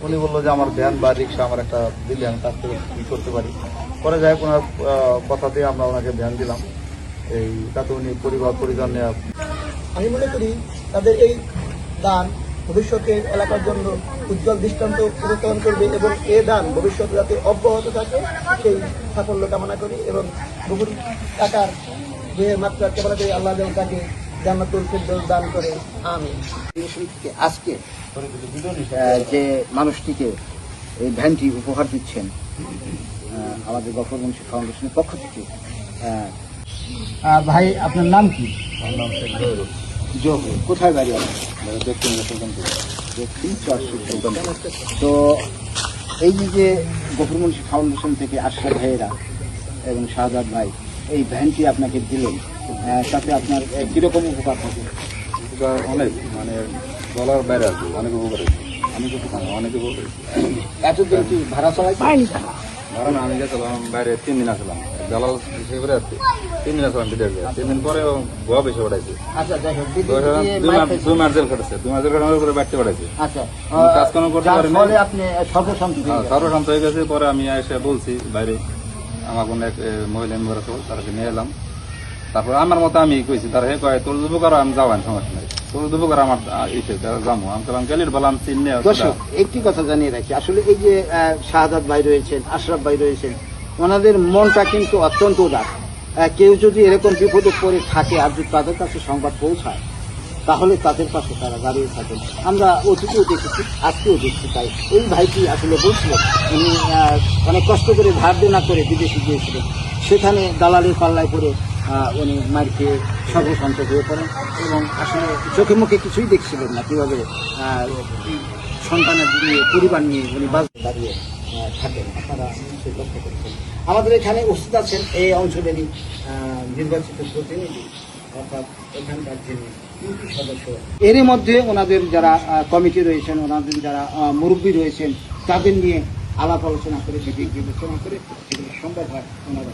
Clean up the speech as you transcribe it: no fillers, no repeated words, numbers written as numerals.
উনি বললো যে আমার ভ্যান বা রিক্সা আমার একটা দিলে আমি তার থেকে ই করতে পারি। পরে যাই হোক ওনার কথাতে আমরা ওনাকে ভ্যান দিলাম, এই তাতে উনি পরিবার পরিজন নিয়ে। আমি মনে করি তাদের এই দান ভবিষ্যতে এলাকার জন্য উজ্জ্বল দৃষ্টান্ত প্রস্তাবন করবে এবং এ দান ভবিষ্যতে যাতে অব্যাহত থাকে সেই সাফল্য কামনা করি এবং বহু টাকার যে মাত্রা কামনা করি আল্লাহ যেন তাকে জান্নাতুল ফিরদৌস দান করে। আমিন। আজকে যে মানুষটিকে এই ভ্যানটি উপহার দিচ্ছেন আমাদের গফরবংশী ফাউন্ডেশনের পক্ষ থেকে, ভাই আপনার নাম কি? আমার নাম শেখ জহুর। জহুর, কোথায় বাড়ি আপনার? দক্ষিণ সুলতানপুর। দক্ষিণ সুলতানপুর। তো এই যে গফরবংশী ফাউন্ডেশন থেকে আশরাফ ভাইয়েরা এবং শাহাদাত ভাই এই ভ্যানটি আপনাকে দিলেন, তাতে আপনার কিরকম উপকার হবে? অনেক মানে বলার বাইরে আছে, অনেক উপকার হয়েছে, অনেক উপকার। এতদিন কি ভাড়া চালাইছে? ধরেন আমি গেছিলাম বাইরে 3 দিন আসলাম, দালাল হিসেবে 3 দিন আসলাম বিদেশ। 3 দিন পরে গোয়া বেশি পড়াইছে। আচ্ছা, যাই হোক, 2 মাস জেল কাটাচ্ছে, 2 মাস জেল কাটানোর পরে বাড়তে পড়াইছে। আচ্ছা, কাজকর্ম করতে পারি না, আপনি সর্বশান্ত সর্বশান্ত হয়ে গেছে। পরে আমি এসে বলছি বাইরে আমার কোনো এক মহিলা মেম্বার আছে, তাদেরকে নিয়ে এলাম। তারপরে আমার মতো আমি কইছি, তারা হে কয় তোর দুপুকার আমি যাওয়ান, সমস্যা নাই, তোর দুপুকার আমার ইসে যাবো। আমি বললাম গেলির বললাম চিনে। দর্শক, একটি কথা জানিয়ে রাখি, আসলে এই যে শাহাদাত ভাই রয়েছেন, আশরাফ ভাই রয়েছেন, ওনাদের মনটা কিন্তু অত্যন্ত উদার। কেউ যদি এরকম বিপদে পড়ে থাকে আর যদি তাদের কাছে সংবাদ পৌঁছায় তাহলে তাদের পাশে তারা দাঁড়িয়ে থাকেন। আমরা অতীতেও দেখেছি, আজকেও দেখছি। তাই এই ভাইটি আসলে বলছিলেন উনি অনেক কষ্ট করে ধার দেনা করে বিদেশে গিয়েছিলেন, সেখানে দালালের পাল্লায় পড়ে উনি মার খেয়ে সর্বশান্ত হয়ে পড়েন এবং আসলে চোখে মুখে কিছুই দেখছিলেন না, কীভাবে সন্তানের নিয়ে পরিবার নিয়ে উনি বাজারে দাঁড়িয়ে থাকেন। আপনারা নিশ্চয়ই লক্ষ্য করেছেন। আমাদের এখানে উপস্থিত আছেন এই অঞ্চলেরই নির্বাচিত প্রতিনিধি, অর্থাৎ এখানকার যিনি ইউপি সদস্য। এরই মধ্যে ওনাদের যারা কমিটি রয়েছেন, ওনাদের যারা মুরব্বী রয়েছেন, তাদের নিয়ে আলাপ আলোচনা করে বিবেক বিবেচনা করে যেগুলো সম্ভব হয় ওনারা